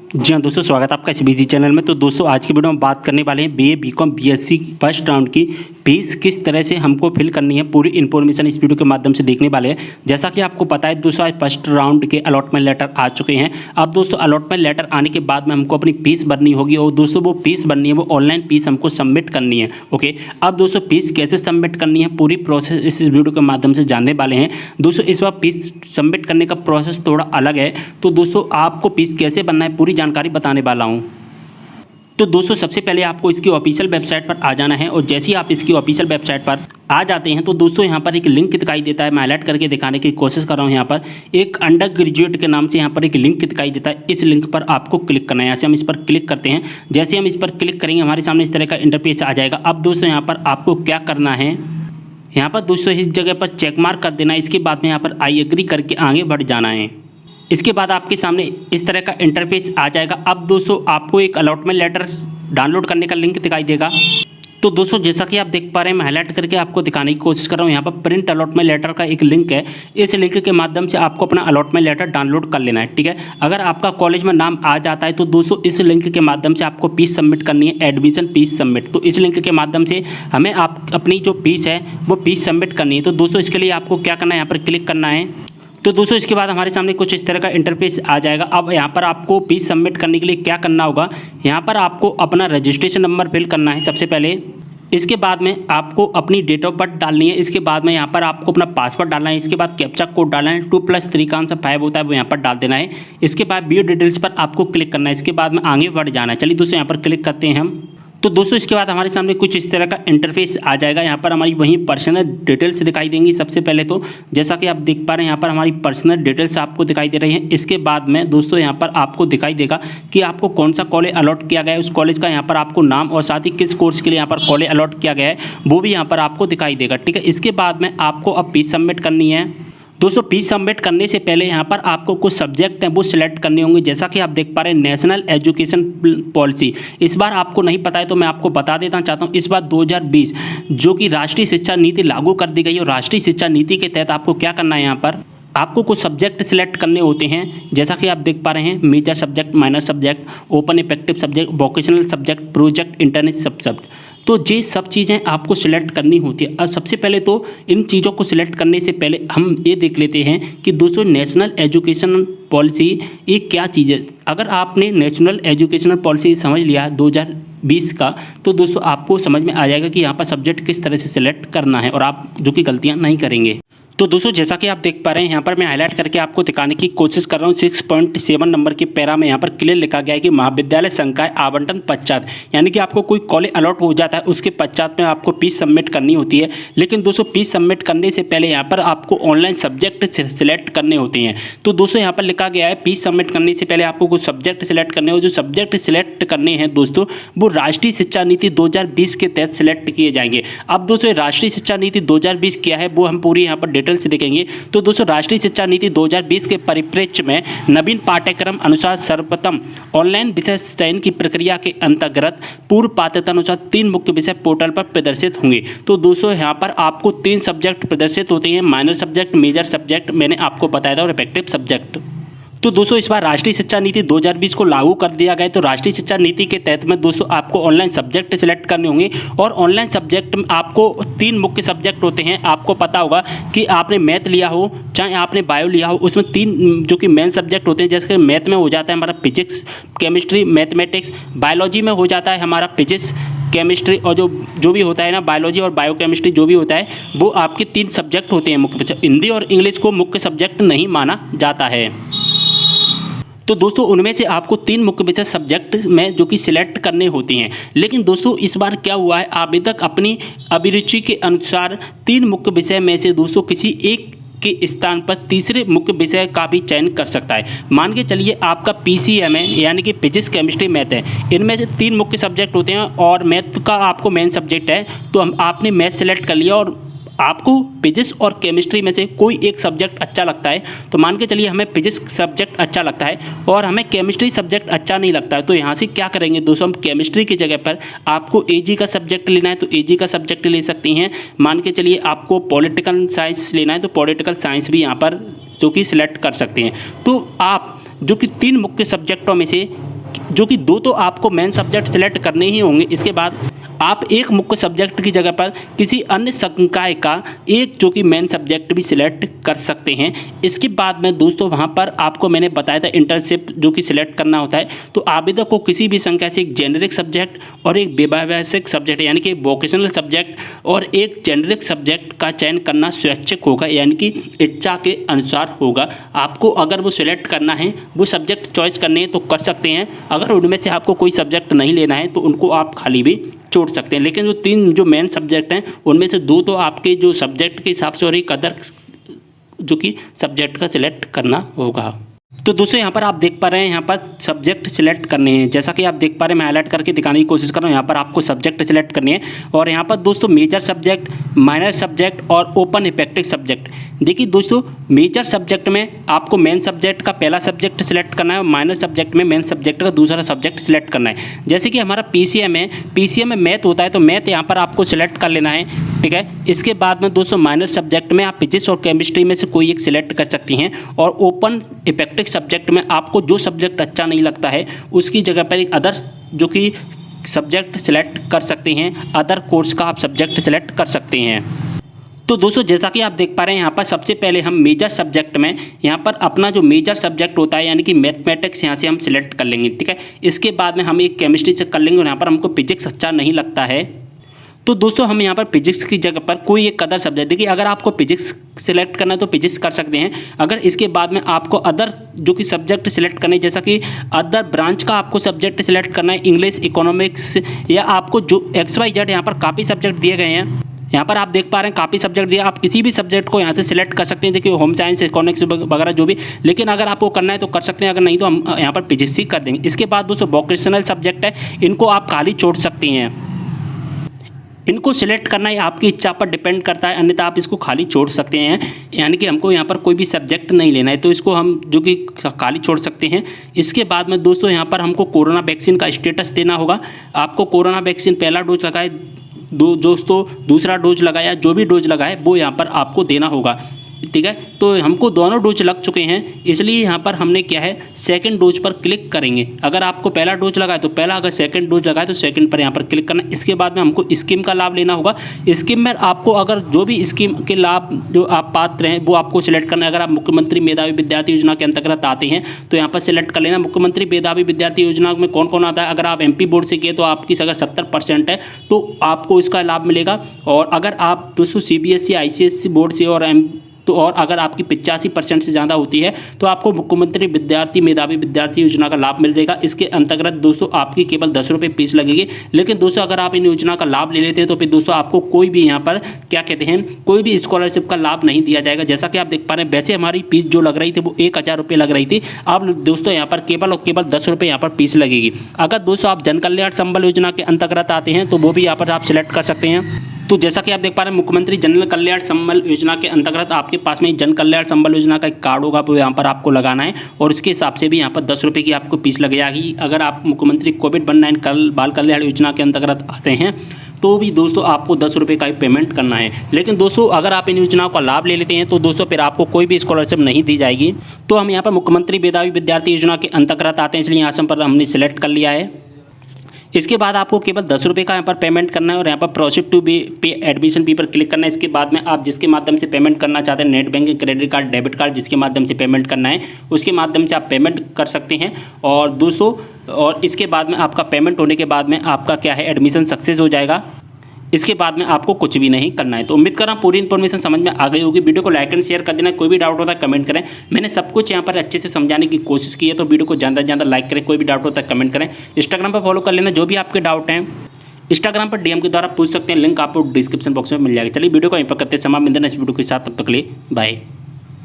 जी हाँ दोस्तों, स्वागत है आपका इस बीजी चैनल में। तो दोस्तों आज की वीडियो में बात करने वाले हैं BA BCom BSc first round की फीस किस तरह से हमको फिल करनी है, पूरी इन्फॉर्मेशन इस वीडियो के माध्यम से देखने वाले हैं। जैसा कि आपको पता है दोस्तों, आज फर्स्ट राउंड के अलॉटमेंट लेटर आ चुके हैं। अब दोस्तों अलॉटमेंट लेटर आने के बाद में हमको अपनी फीस भरनी होगी और दोस्तों वो फीस भरनी है, वो ऑनलाइन फीस हमको सबमिट करनी है। ओके, अब दोस्तों फीस कैसे सबमिट करनी है पूरी प्रोसेस इस वीडियो के माध्यम से जानने वाले हैं। दोस्तों इस बार फीस सबमिट करने का प्रोसेस थोड़ा अलग है, तो दोस्तों आपको फीस कैसे भरना है पूरी जानकारी बताने वाला हूं। तो दोस्तों सबसे पहले आपको इसकी ऑफिशियल वेबसाइट पर आ जाना है और जैसे ही आप इसकी ऑफिशियल वेबसाइट पर आ जाते हैं तो दोस्तों यहाँ पर एक लिंक दिखाई देता है। मैं हाईलाइट करके दिखाने की कोशिश कर रहा हूँ। यहाँ पर एक अंडर ग्रेजुएट के नाम से यहाँ पर एक लिंक दिखाई देता है। इस लिंक पर आपको क्लिक करना है। यहाँ से हम इस पर क्लिक करते हैं। जैसे हम इस पर क्लिक करेंगे हमारे सामने इस तरह का इंटरफेस आ जाएगा। अब दोस्तों यहाँ पर आपको क्या करना है, यहाँ पर दोस्तों इस जगह पर चेक मार्क कर देना है। इसके बाद में यहाँ पर आई एग्री करके आगे बढ़ जाना है। इसके बाद आपके सामने इस तरह का इंटरफेस आ जाएगा। अब दोस्तों आपको एक अलॉटमेंट लेटर डाउनलोड करने का लिंक दिखाई देगा। तो दोस्तों जैसा कि आप देख पा रहे हैं, मैं हाईलाइट करके आपको दिखाने की कोशिश कर रहा हूँ। यहाँ पर प्रिंट अलॉटमेंट लेटर का एक लिंक है। इस लिंक के माध्यम से आपको अपना अलॉटमेंट लेटर डाउनलोड कर लेना है। ठीक है, अगर आपका कॉलेज में नाम आ जाता है तो दोस्तों इस लिंक के माध्यम से आपको फीस सबमिट करनी है, एडमिशन फीस सबमिट। तो इस लिंक के माध्यम से हमें आप अपनी जो फीस है वो फीस सबमिट करनी है। तो दोस्तों इसके लिए आपको क्या करना है, यहाँ पर क्लिक करना है। तो दोस्तों इसके बाद हमारे सामने कुछ इस तरह का इंटरफेस आ जाएगा। अब यहाँ पर आपको फीस सबमिट करने के लिए क्या करना होगा, यहाँ पर आपको अपना रजिस्ट्रेशन नंबर फिल करना है सबसे पहले। इसके बाद में आपको अपनी डेट ऑफ बर्थ डालनी है। इसके बाद में यहाँ पर आपको अपना पासवर्ड डालना है। इसके बाद कैप्चा कोड डालना है। 2+3 का आंसर 5 होता है, वो यहाँ पर डाल देना है। इसके बाद व्यू डिटेल्स पर आपको क्लिक करना है। इसके बाद में आगे बढ़ जाना है। चलिए दोस्तों यहाँ पर क्लिक करते हैं हम। तो दोस्तों इसके बाद हमारे सामने कुछ इस तरह का इंटरफेस आ जाएगा। यहाँ पर हमारी वही पर्सनल डिटेल्स दिखाई देंगी। सबसे पहले तो जैसा कि आप देख पा रहे हैं, यहाँ पर हमारी पर्सनल डिटेल्स आपको दिखाई दे रही हैं। इसके बाद में दोस्तों यहाँ पर आपको दिखाई देगा कि आपको कौन सा कॉलेज अलॉट किया गया है, उस कॉलेज का यहाँ पर आपको नाम और साथ ही किस कोर्स के लिए यहाँ पर कॉलेज अलॉट किया गया है वो भी यहाँ पर आपको दिखाई देगा। ठीक है, इसके बाद में आपको अब फीस सबमिट करनी है। दोस्तों फीस सबमिट करने से पहले यहाँ पर आपको कुछ सब्जेक्ट हैं वो सिलेक्ट करने होंगे। जैसा कि आप देख पा रहे हैं, नेशनल एजुकेशन पॉलिसी इस बार आपको नहीं पता है तो मैं आपको बता देना चाहता हूँ। इस बार 2020 जो कि राष्ट्रीय शिक्षा नीति लागू कर दी गई है और राष्ट्रीय शिक्षा नीति के तहत आपको क्या करना है, यहाँ पर आपको कुछ सब्जेक्ट सिलेक्ट करने होते हैं। जैसा कि आप देख पा रहे हैं, major subject, minor subject, open effective subject, vocational subject, project, internship subject. तो ये सब चीज़ें आपको सिलेक्ट करनी होती है। और सबसे पहले तो इन चीज़ों को सिलेक्ट करने से पहले हम ये देख लेते हैं कि दोस्तों नेशनल एजुकेशन पॉलिसी ये क्या चीज़ है। अगर आपने नेशनल एजुकेशनल पॉलिसी समझ लिया 2020 का, तो दोस्तों आपको समझ में आ जाएगा कि यहाँ पर सब्जेक्ट किस तरह से सिलेक्ट करना है और आप जो कि गलतियाँ नहीं करेंगे। तो दोस्तों जैसा कि आप देख पा रहे हैं, यहाँ पर मैं हाईलाइट करके आपको दिखाने की कोशिश कर रहा हूँ। 6.7 नंबर के पैरा में यहाँ पर क्लियर लिखा गया है कि महाविद्यालय संकाय आवंटन पश्चात, यानी कि आपको कोई कॉलेज अलॉट हो जाता है उसके पश्चात में आपको फीस सबमिट करनी होती है। लेकिन दोस्तों फीस सबमिट करने से पहले यहाँ पर आपको ऑनलाइन सब्जेक्ट सिलेक्ट करने होते हैं। तो दोस्तों यहाँ पर लिखा गया है फीस सबमिट करने से पहले आपको कुछ सब्जेक्ट सिलेक्ट करने हो। जो सब्जेक्ट सिलेक्ट करने हैं दोस्तों वो राष्ट्रीय शिक्षा नीति 2020 के तहत सिलेक्ट किए जाएंगे। अब दोस्तों राष्ट्रीय शिक्षा नीति 2020 क्या है वो हम पूरी यहाँ पर डिटेल से देखेंगे। तो दोस्तों राष्ट्रीय शिक्षा नीति 2020 के परिप्रेक्ष्य में नवीन पाठ्यक्रम अनुसार सर्वप्रथम ऑनलाइन विषय चयन की प्रक्रिया के अंतर्गत पूर्व पात्रता अनुसार 3 मुख्य विषय पोर्टल पर प्रदर्शित होंगे। तो दोस्तों यहाँ पर आपको 3 सब्जेक्ट प्रदर्शित होते हैं, माइनर सब्जेक्ट, मेजर सब्जेक्ट मैंने आपको बताया था, और इफेक्टिव सब्जेक्ट। तो दोस्तों इस बार राष्ट्रीय शिक्षा नीति 2020 को लागू कर दिया गया है। तो राष्ट्रीय शिक्षा नीति के तहत में दोस्तों आपको ऑनलाइन सब्जेक्ट सिलेक्ट करने होंगे और ऑनलाइन सब्जेक्ट में आपको 3 मुख्य सब्जेक्ट होते हैं। आपको पता होगा कि आपने मैथ लिया हो चाहे आपने बायो लिया हो, उसमें 3 जो कि मेन सब्जेक्ट होते हैं। जैसे कि मैथ में हो जाता है हमारा फिजिक्स, केमिस्ट्री, मैथमेटिक्स। बायोलॉजी में हो जाता है हमारा फिजिक्स, केमिस्ट्री और जो भी होता है ना, बायोलॉजी और बायोकेमिस्ट्री जो भी होता है वो आपके 3 सब्जेक्ट होते हैं मुख्य। हिंदी और इंग्लिश को मुख्य सब्जेक्ट नहीं माना जाता है। तो दोस्तों उनमें से आपको 3 मुख्य विषय सब्जेक्ट में जो कि सिलेक्ट करने होते हैं। लेकिन दोस्तों इस बार क्या हुआ है, आवेदक अपनी अभिरुचि के अनुसार 3 मुख्य विषय में से दोस्तों किसी एक के स्थान पर तीसरे मुख्य विषय का भी चयन कर सकता है। मान के चलिए आपका पीसीएम है, यानी कि फिजिक्स, केमिस्ट्री, मैथ है। इनमें से 3 मुख्य सब्जेक्ट होते हैं और मैथ का आपको मेन सब्जेक्ट है। तो आपने मैथ सेलेक्ट कर लिया और आपको फिजिक्स और केमिस्ट्री में से कोई एक सब्जेक्ट अच्छा लगता है। तो मान के चलिए हमें फिजिक्स सब्जेक्ट अच्छा लगता है और हमें केमिस्ट्री सब्जेक्ट अच्छा नहीं लगता है। तो यहाँ से क्या करेंगे दोस्तों, हम केमिस्ट्री की जगह पर आपको एजी का सब्जेक्ट लेना है तो एजी का सब्जेक्ट ले सकती हैं। मान के चलिए आपको पॉलिटिकल साइंस लेना है तो पॉलिटिकल साइंस भी यहाँ पर जो कि सिलेक्ट कर सकते हैं। तो आप जो कि 3 मुख्य सब्जेक्टों में से जो कि दो तो आपको मेन सब्जेक्ट सिलेक्ट करने ही होंगे। इसके बाद आप एक मुख्य सब्जेक्ट की जगह पर किसी अन्य संकाय का एक जो कि मेन सब्जेक्ट भी सिलेक्ट कर सकते हैं। इसके बाद में दोस्तों वहाँ पर आपको मैंने बताया था इंटर्नशिप जो कि सिलेक्ट करना होता है। तो आवेदक को किसी भी संख्या से एक जेनरिक सब्जेक्ट और एक व्यावसायिक सब्जेक्ट यानी कि वोकेशनल सब्जेक्ट और एक जेनरिक सब्जेक्ट का चयन करना स्वैच्छिक होगा, यानी कि इच्छा के अनुसार होगा। आपको अगर वो सिलेक्ट करना है, वो सब्जेक्ट चॉइस करने हैं तो कर सकते हैं। अगर उनमें से आपको कोई सब्जेक्ट नहीं लेना है तो उनको आप खाली भी छोड़ सकते हैं। लेकिन जो तीन जो मेन सब्जेक्ट हैं उनमें से दो तो आपके जो सब्जेक्ट के हिसाब से और एक अदर जो कि सब्जेक्ट का सिलेक्ट करना होगा। तो दोस्तों यहाँ पर आप देख पा रहे हैं, यहाँ पर सब्जेक्ट सिलेक्ट करने हैं। जैसा कि आप देख पा रहे हैं, मैं हाईलाइट करके दिखाने की कोशिश कर रहा हूँ। यहाँ पर आपको सब्जेक्ट सिलेक्ट करनी है और यहाँ पर दोस्तों मेजर सब्जेक्ट, माइनर सब्जेक्ट और ओपन इफेक्टिव सब्जेक्ट। देखिए दोस्तों, मेजर सब्जेक्ट में आपको मेन सब्जेक्ट का पहला सब्जेक्ट सिलेक्ट करना है और माइनर सब्जेक्ट में मेन सब्जेक्ट का दूसरा सब्जेक्ट सिलेक्ट करना है। जैसे कि हमारा पीसीएम है, पीसीएम में मैथ होता है तो मैथ यहाँ पर आपको सिलेक्ट कर लेना है, ठीक है। इसके बाद में दोस्तों माइनर सब्जेक्ट में आप फिजिक्स और केमिस्ट्री में से कोई एक सिलेक्ट कर सकती हैं और ओपन इफेक्टिव सब्जेक्ट में आपको जो सब्जेक्ट अच्छा नहीं लगता है उसकी जगह पर एक अदर्स जो कि सब्जेक्ट सिलेक्ट कर सकते हैं, अदर कोर्स का आप सब्जेक्ट सिलेक्ट कर सकते हैं। तो दोस्तों जैसा कि आप देख पा रहे हैं, यहाँ पर सबसे पहले हम मेजर सब्जेक्ट में यहाँ पर अपना जो मेजर सब्जेक्ट होता है यानी कि मैथमेटिक्स यहाँ से हम सिलेक्ट कर लेंगे, ठीक है। इसके बाद में हम एक केमिस्ट्री से कर लेंगे और यहाँ पर हमको फिजिक्स अच्छा नहीं लगता है तो दोस्तों हम यहाँ पर फिजिक्स की जगह पर कोई एक अदर सब्जेक्ट, देखिए अगर आपको फिजिक्स सिलेक्ट करना है तो फिजिक्स कर सकते हैं। अगर इसके बाद में आपको अदर जो कि सब्जेक्ट सिलेक्ट करने, जैसा कि अदर ब्रांच का आपको सब्जेक्ट सिलेक्ट करना है, इंग्लिश, इकोनॉमिक्स या आपको जो XYZ यहाँ पर काफ़ी सब्जेक्ट दिए गए हैं। यहाँ पर आप देख पा रहे हैं काफ़ी सब्जेक्ट दिया, आप किसी भी सब्जेक्ट को यहाँ से सिलेक्ट कर सकते हैं। देखिए होम साइंस, इकोनॉमिक्स वगैरह जो भी, लेकिन अगर आपको करना है तो कर सकते हैं, अगर नहीं तो हम यहाँ पर फिजिक्स ही कर देंगे। इसके बाद दोस्तों वोकेशनल सब्जेक्ट है, इनको आप खाली छोड़ सकती हैं। इनको सिलेक्ट करना है आपकी इच्छा पर डिपेंड करता है, अन्यथा आप इसको खाली छोड़ सकते हैं। यानी कि हमको यहाँ पर कोई भी सब्जेक्ट नहीं लेना है तो इसको हम जो कि खाली छोड़ सकते हैं। इसके बाद में दोस्तों यहाँ पर हमको कोरोना वैक्सीन का स्टेटस देना होगा। आपको कोरोना वैक्सीन पहला डोज लगाए, दोस्तों दूसरा डोज लगाया, जो भी डोज लगाए वो यहाँ पर आपको देना होगा, ठीक है। तो हमको दोनों डोज लग चुके हैं, इसलिए यहाँ पर हमने क्या है सेकंड डोज पर क्लिक करेंगे। अगर आपको पहला डोज लगा है तो पहला, अगर सेकंड डोज लगा है तो सेकंड पर यहाँ पर क्लिक करना। इसके बाद में हमको स्कीम का लाभ लेना होगा। स्कीम में आपको अगर जो भी स्कीम के लाभ जो आप पात्र हैं वो आपको सिलेक्ट करना है। अगर आप मुख्यमंत्री मेधावी विद्यार्थी योजना के अंतर्गत आते हैं तो यहाँ पर सिलेक्ट कर लेना। मुख्यमंत्री मेधावी विद्यार्थी योजना में कौन कौन आता है, अगर आप MP बोर्ड से किए तो आपकी अगर 70% है तो आपको इसका लाभ मिलेगा। और अगर आप दोस्तों CBSE ICSE बोर्ड से और अगर आपकी 85% से ज़्यादा होती है तो आपको मुख्यमंत्री विद्यार्थी मेधावी विद्यार्थी योजना का लाभ मिल जाएगा। इसके अंतर्गत दोस्तों आपकी केवल 10 रुपये फीस लगेगी। लेकिन दोस्तों अगर आप इन योजना का लाभ ले लेते हैं तो फिर दोस्तों आपको कोई भी यहाँ पर क्या कहते हैं, कोई भी स्कॉलरशिप का लाभ नहीं दिया जाएगा। जैसा कि आप देख पा रहे हैं, वैसे हमारी फीस जो लग रही थी वो 1000 रुपये लग रही थी, अब दोस्तों यहाँ पर केवल और केवल 10 रुपये यहाँ पर फीस लगेगी। अगर दोस्तों आप जन कल्याण संबल योजना के अंतर्गत आते हैं तो वो भी यहाँ पर आप सिलेक्ट कर सकते हैं। तो जैसा कि आप देख पा रहे हैं, मुख्यमंत्री जन कल्याण संबल योजना के अंतर्गत आपके पास में जन कल्याण संबल योजना का एक कार्ड होगा, वो यहाँ पर आपको लगाना है और उसके हिसाब से भी यहाँ पर 10 रुपये की आपको फीस लग जाएगी। अगर आप मुख्यमंत्री कोविड-19 बाल कल्याण योजना के अंतर्गत आते हैं तो भी दोस्तों आपको 10 रुपये का ही पेमेंट करना है। लेकिन दोस्तों अगर आप इन योजनाओं का लाभ ले लेते हैं तो दोस्तों फिर आपको कोई भी स्कॉलरशिप नहीं दी जाएगी। तो हम यहाँ पर मुख्यमंत्री मेधावी विद्यार्थी योजना के अंतर्गत आते हैं, इसलिए यहाँ पर हमने सिलेक्ट कर लिया है। इसके बाद आपको केवल 10 रुपये का यहाँ पर पेमेंट करना है और यहाँ पर प्रोसीड टू बी पे एडमिशन फी पर क्लिक करना है। इसके बाद में आप जिसके माध्यम से पेमेंट करना चाहते हैं, net banking, credit card, debit card, जिसके माध्यम से पेमेंट करना है उसके माध्यम से आप पेमेंट कर सकते हैं। और दोस्तों और इसके बाद में आपका पेमेंट होने के बाद में आपका क्या है एडमिशन सक्सेस हो जाएगा। इसके बाद में आपको कुछ भी नहीं करना है। तो उम्मीद कर रहा हूँ पूरी इन्फॉर्मेशन समझ में आ गई होगी। वीडियो को लाइक एंड शेयर कर देना। कोई भी डाउट होता है कमेंट करें। मैंने सब कुछ यहाँ पर अच्छे से समझाने की कोशिश की है, तो वीडियो को ज़्यादा से ज़्यादा लाइक करें। कोई भी डाउट होता है कमेंट करें। इंस्टाग्राम पर फॉलो कर लेना, जो भी आपके डाउट हैं इंस्टाग्राम पर DM के द्वारा पूछ सकते हैं। लिंक आपको डिस्क्रिप्शन बॉक्स में मिल जाएगा। चलिए वीडियो को यहीं पर करते हैं समाप्त। इस वीडियो के साथ तब तक के लिए बाय।